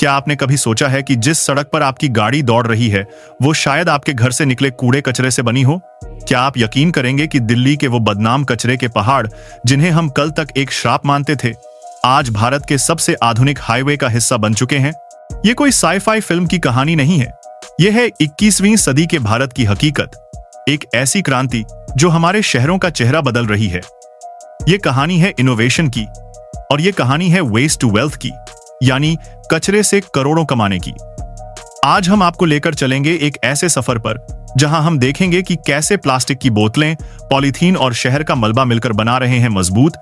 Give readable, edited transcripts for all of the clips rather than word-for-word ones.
क्या आपने कभी सोचा है कि जिस सड़क पर आपकी गाड़ी दौड़ रही है वो शायद आपके घर से निकले कूड़े कचरे से बनी हो? क्या आप यकीन करेंगे कि दिल्ली के वो बदनाम कचरे के पहाड़ जिन्हें हम कल तक एक श्राप मानते थे, आज भारत के सबसे आधुनिक हाईवे का हिस्सा बन चुके हैं? ये कोई साई-फाई फिल्म की कहानी नहीं है। यह है 21वीं सदी के भारत की हकीकत, एक ऐसी क्रांति जो हमारे शहरों का चेहरा बदल रही है। ये कहानी है इनोवेशन की और ये कहानी है वेस्ट टू वेल्थ की, यानी कचरे से करोड़ों कमाने की। आज हम आपको लेकर चलेंगे एक ऐसे सफर पर जहां हम देखेंगे कि कैसे प्लास्टिक की बोतलें, पॉलीथीन और शहर का मलबा मिलकर बना रहे हैं मजबूत,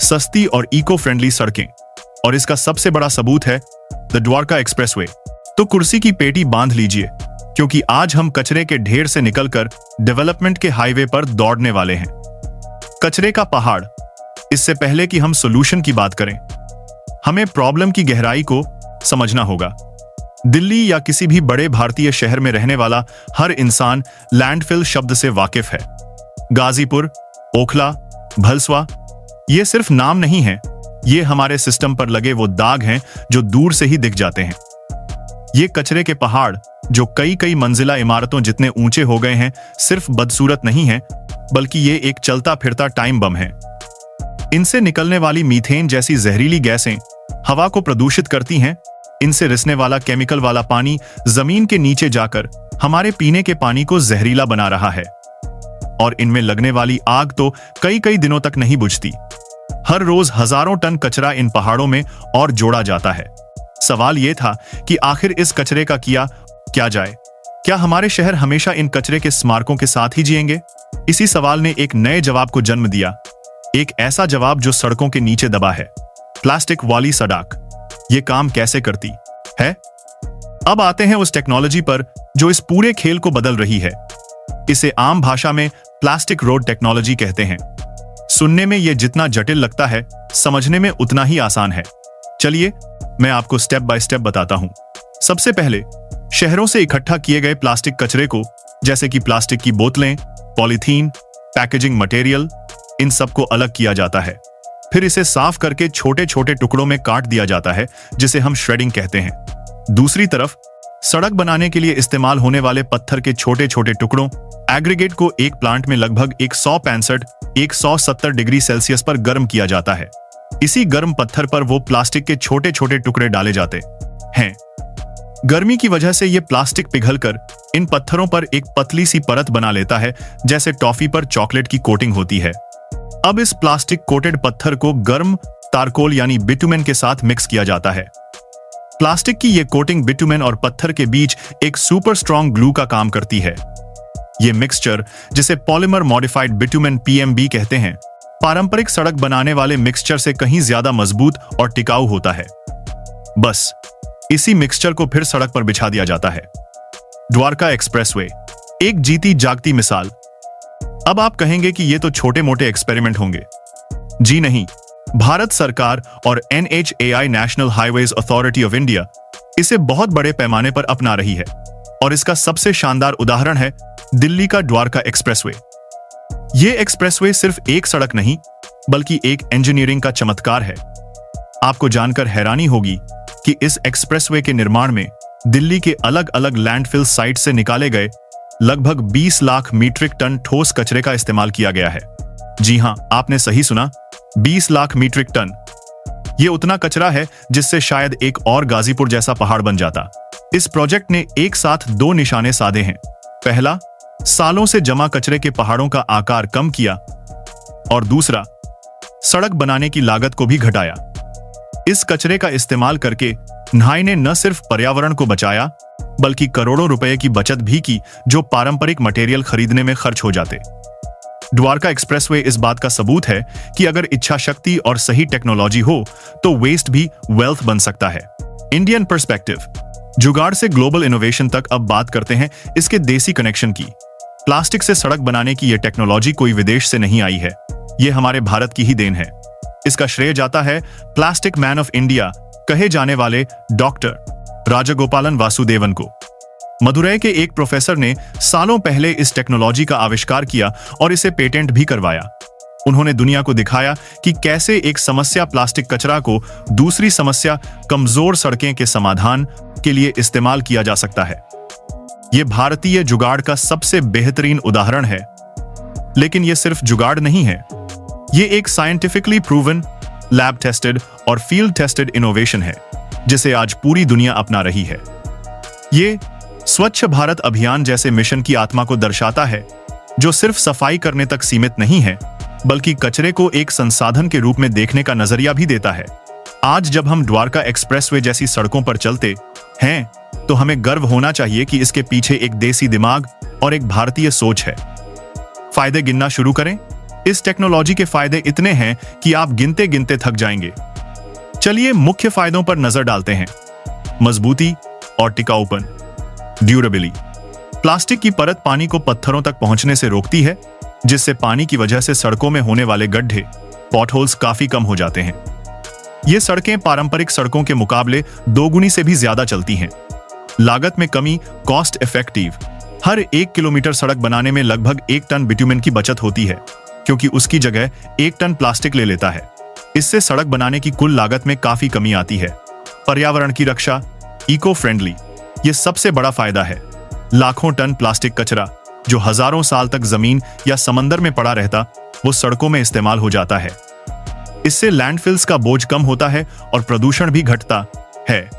सस्ती और इको फ्रेंडली सड़कें। और इसका सबसे बड़ा सबूत है द द्वारका एक्सप्रेसवे। तो कुर्सी की पेटी बांध लीजिए, क्योंकि आज हम कचरे के ढेर से निकलकर डेवलपमेंट के हाईवे पर दौड़ने वाले हैं। कचरे का पहाड़। इससे पहले कि हम सोल्यूशन की बात करें, हमें प्रॉब्लम की गहराई को समझना होगा। दिल्ली या किसी भी बड़े भारतीय शहर में रहने वाला हर इंसान लैंडफिल शब्द से वाकिफ है। गाजीपुर, ओखला, भलसवा, ये सिर्फ नाम नहीं है, ये हमारे सिस्टम पर लगे वो दाग हैं जो दूर से ही दिख जाते हैं। ये कचरे के पहाड़ जो कई कई मंजिला इमारतों जितने ऊंचे हो गए हैं, सिर्फ बदसूरत नहीं है, बल्कि ये एक चलता फिरता टाइम बम है। इनसे निकलने वाली मीथेन जैसी जहरीली गैसें हवा को प्रदूषित करती हैं। इनसे रिसने वाला केमिकल वाला पानी जमीन के नीचे जाकर हमारे पीने के पानी को जहरीला बना रहा है। और इनमें लगने वाली आग तो कई कई दिनों तक नहीं बुझती। हर रोज हजारों टन कचरा इन पहाड़ों में और जोड़ा जाता है। सवाल यह था कि आखिर इस कचरे का किया क्या जाए? क्या हमारे शहर हमेशा इन कचरे के स्मारकों के साथ ही जिएंगे? इसी सवाल ने एक नए जवाब को जन्म दिया, एक ऐसा जवाब जो सड़कों के नीचे दबा है। प्लास्टिक वाली सड़क ये काम कैसे करती है? अब आते हैं उस टेक्नोलॉजी पर जो इस पूरे खेल को बदल रही है। इसे आम भाषा में प्लास्टिक रोड टेक्नोलॉजी कहते हैं। सुनने में यह जितना जटिल लगता है, समझने में उतना ही आसान है। चलिए मैं आपको स्टेप बाय स्टेप बताता हूं। सबसे पहले शहरों से इकट्ठा किए गए प्लास्टिक कचरे को, जैसे कि प्लास्टिक की बोतलें, पॉलीथीन, पैकेजिंग मटेरियल, इन सबको अलग किया जाता है। फिर इसे साफ करके छोटे छोटे टुकड़ों में काट दिया जाता है, जिसे हम श्रेडिंग कहते हैं। दूसरी तरफ सड़क बनाने के लिए इस्तेमाल होने वाले पत्थर के छोटे छोटे टुकड़ों, एग्रीगेट को एक प्लांट में लगभग 165-170 डिग्री सेल्सियस पर गर्म किया जाता है। इसी गर्म पत्थर पर वो प्लास्टिक के छोटे छोटे टुकड़े डाले जाते हैं। गर्मी की वजह से ये प्लास्टिक पिघलकर इन पत्थरों पर एक पतली सी परत बना लेता है, जैसे टॉफी पर चॉकलेट की कोटिंग होती है। अब इस प्लास्टिक कोटेड पत्थर को गर्म तारकोल यानी बिटुमेन के साथ मिक्स किया जाता है। प्लास्टिक की यह कोटिंग बिटुमेन और पत्थर के बीच एक सुपर स्ट्रॉन्ग ग्लू का काम करती है। यह मिक्सचर, जिसे पॉलीमर मॉडिफाइड बिटुमेन PMB कहते हैं, पारंपरिक सड़क बनाने वाले मिक्सचर से कहीं ज्यादा मजबूत और टिकाऊ होता है। बस इसी मिक्सचर को फिर सड़क पर बिछा दिया जाता है। द्वारका एक्सप्रेसवे, एक जीती जागती मिसाल। अब आप कहेंगे कि ये तो छोटे मोटे एक्सपेरिमेंट होंगे। जी नहीं, भारत सरकार और NHAI national highways authority of India इसे बहुत बड़े पैमाने पर अपना रही है। और इसका सबसे शानदार उदाहरण है दिल्ली का द्वारका एक्सप्रेसवे। यह एक्सप्रेसवे सिर्फ एक सड़क नहीं, बल्कि एक इंजीनियरिंग का चमत्कार है। आपको जानकर हैरानी होगी कि इस एक्सप्रेसवे के निर्माण में दिल्ली के अलग अलग लैंडफिल साइट से निकाले गए लगभग 20 लाख मीट्रिक टन ठोस कचरे का इस्तेमाल किया गया है। जी हां, आपने सही सुना, 20 लाख मीट्रिक टन। यह उतना कचरा है जिससे शायद एक और गाजीपुर जैसा पहाड़ बन जाता। इस प्रोजेक्ट ने एक साथ दो निशाने साधे हैं। पहला, सालों से जमा कचरे के पहाड़ों का आकार कम किया, और दूसरा, सड़क बनाने की लागत को भी घटाया। इस कचरे का इस्तेमाल करके न्हाई ने न सिर्फ पर्यावरण को बचाया, बल्कि करोड़ों रुपए की बचत भी की, जो पारंपरिक मटेरियल खरीदने में खर्च हो जाते। द्वारका एक्सप्रेसवे इस बात का सबूत है कि अगर इच्छा शक्ति और सही टेक्नोलॉजी हो तो वेस्ट भी वेल्थ बन सकता है। इंडियन पर्सपेक्टिव, जुगाड़ से ग्लोबल इनोवेशन तक। अब बात करते हैं इसके देसी कनेक्शन की। प्लास्टिक से सड़क बनाने की यह टेक्नोलॉजी कोई विदेश से नहीं आई है, यह हमारे भारत की ही देन है। इसका श्रेय जाता है प्लास्टिक मैन ऑफ इंडिया कहे जाने वाले डॉक्टर राजगोपालन वासुदेवन को। मदुरै के एक प्रोफेसर ने सालों पहले इस टेक्नोलॉजी का आविष्कार किया और इसे पेटेंट भी करवाया। उन्होंने दुनिया को दिखाया कि कैसे एक समस्या प्लास्टिक कचरा को दूसरी समस्या कमजोर सड़कें के समाधान के लिए इस्तेमाल किया जा सकता है। यह भारतीय जुगाड़ का सबसे बेहतरीन उदाहरण है। लेकिन यह सिर्फ जुगाड़ नहीं है, यह एक साइंटिफिकली प्रूवन, लैब टेस्टेड और फील्ड टेस्टेड इनोवेशन है जिसे आज पूरी दुनिया अपना रही है। यह स्वच्छ भारत अभियान जैसे मिशन की आत्मा को दर्शाता है, जो सिर्फ सफाई करने तक सीमित नहीं है, बल्कि कचरे को एक संसाधन के रूप में देखने का नजरिया भी देता है। आज जब हम द्वारका एक्सप्रेसवे जैसी सड़कों पर चलते हैं, तो हमें गर्व होना चाहिए कि इसके पीछे एक देसी दिमाग और एक भारतीय सोच है। फायदे गिनना शुरू करें। इस टेक्नोलॉजी के फायदे इतने हैं कि आप गिनते गिनते थक जाएंगे। चलिए मुख्य फायदों पर नजर डालते हैं। मजबूती और टिकाऊपन, ड्यूरेबिलिटी। प्लास्टिक की परत पानी को पत्थरों तक पहुंचने से रोकती है, जिससे पानी की वजह से सड़कों में होने वाले गड्ढे, पॉटहोल्स काफी कम हो जाते हैं। ये सड़कें पारंपरिक सड़कों के मुकाबले 2 गुनी से भी ज्यादा चलती हैं। लागत में कमी, कॉस्ट इफेक्टिव। हर 1 किलोमीटर सड़क बनाने में लगभग 1 टन बिट्यूमेन की बचत होती है, क्योंकि उसकी जगह 1 टन प्लास्टिक ले लेता है। इससे सड़क बनाने की कुल लागत में काफी कमी आती है। पर्यावरण की रक्षा, इको फ्रेंडली। ये सबसे बड़ा फायदा है। लाखों टन प्लास्टिक कचरा जो हजारों साल तक जमीन या समंदर में पड़ा रहता, वो सड़कों में इस्तेमाल हो जाता है। इससे लैंडफिल्स का बोझ कम होता है और प्रदूषण भी घटता है।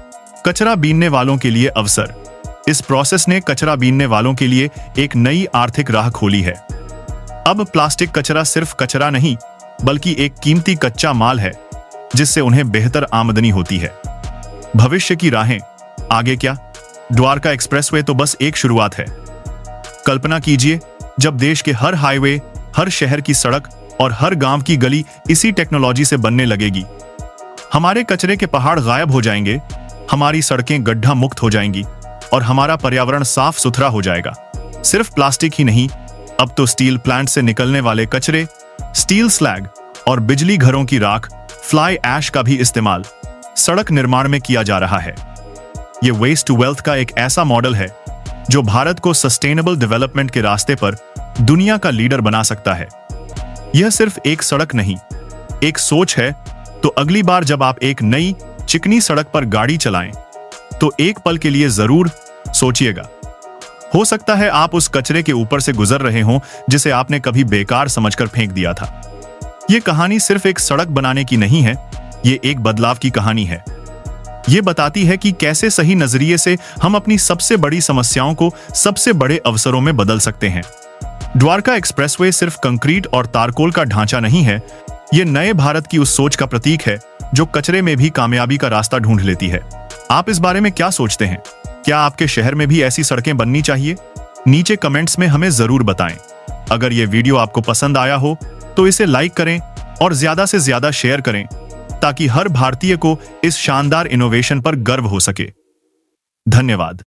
कचरा बीनने वालों के लिए अवसर। इस प्रोसेस ने कचरा बीनने वालों के लिए एक नई आर्थिक राह खोली है। अब प्लास्टिक कचरा सिर्फ कचरा नहीं, बल्कि एक कीमती कच्चा माल है, जिससे उन्हें बेहतर आमदनी होती है। भविष्य की राहें, आगे क्या? द्वारका एक्सप्रेसवे तो बस एक शुरुआत है। कल्पना कीजिए, जब देश के हर हाईवे, हर शहर की सड़क और हर गांव की गली इसी टेक्नोलॉजी से बनने लगेगी। हमारे कचरे के पहाड़ गायब हो जाएंगे, हमारी सड़कें गड्ढा मुक्त हो जाएंगी और हमारा पर्यावरण साफ सुथरा हो जाएगा। सिर्फ प्लास्टिक ही नहीं, अब तो स्टील प्लांट से निकलने वाले कचरे, स्टील स्लैग और बिजली घरों की राख, फ्लाई ऐश का भी इस्तेमाल सड़क निर्माण में किया जा रहा है। ये वेस्ट टू वेल्थ का एक ऐसा मॉडल है जो भारत को सस्टेनेबल डेवलपमेंट के रास्ते पर दुनिया का लीडर बना सकता है। यह सिर्फ एक सड़क नहीं, एक सोच है। तो अगली बार जब आप एक नई चिकनी सड़क पर गाड़ी चलाएं, तो एक पल के लिए जरूर सोचिएगा। हो सकता है आप उस कचरे के ऊपर से गुजर रहे हों जिसे आपने कभी बेकार समझकर फेंक दिया था। यह कहानी सिर्फ एक सड़क बनाने की नहीं है, ये एक बदलाव की कहानी है। ये बताती है कि कैसे सही नजरिए से हम अपनी सबसे बड़ी समस्याओं को सबसे बड़े अवसरों में बदल सकते हैं। द्वारका एक्सप्रेसवे सिर्फ कंक्रीट और तारकोल का ढांचा नहीं है, ये नए भारत की उस सोच का प्रतीक है जो कचरे में भी कामयाबी का रास्ता ढूंढ लेती है। आप इस बारे में क्या सोचते हैं? क्या आपके शहर में भी ऐसी सड़कें बननी चाहिए? नीचे कमेंट्स में हमें जरूर बताएं। अगर ये वीडियो आपको पसंद आया हो तो इसे लाइक करें और ज्यादा से ज्यादा शेयर करें, ताकि हर भारतीय को इस शानदार इनोवेशन पर गर्व हो सके। धन्यवाद।